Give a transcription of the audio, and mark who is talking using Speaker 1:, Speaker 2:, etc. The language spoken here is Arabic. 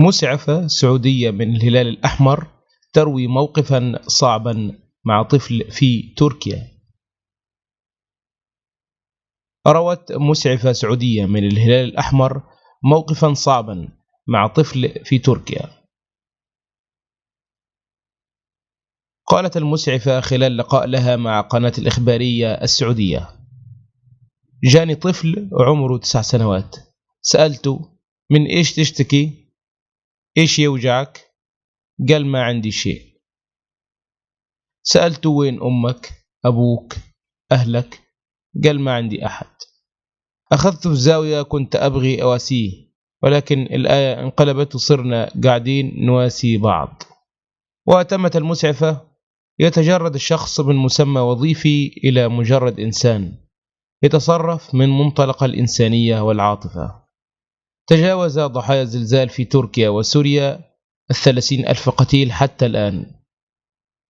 Speaker 1: مسعفة سعودية من الهلال الأحمر تروي موقفا صعبا مع طفل في تركيا. روت مسعفة سعودية من الهلال الأحمر موقفا صعبا مع طفل في تركيا. قالت المسعفة خلال لقاء لها مع قناة الإخبارية السعودية: جاني طفل عمره 9 سنوات، سألته: من إيش تشتكي؟ إيش يوجعك؟ قال: ما عندي شيء. سألته: وين أمك؟ أبوك؟ أهلك؟ قال: ما عندي أحد. أخذته في زاوية كنت أبغي أواسيه، ولكن الآية انقلبت وصرنا قاعدين نواسي بعض. وأتمت المسعفة: يتجرد الشخص من مسمى وظيفي إلى مجرد إنسان يتصرف من منطلق الإنسانية والعاطفة. تجاوز ضحايا الزلزال في تركيا وسوريا 30,000 قتيل حتى الآن.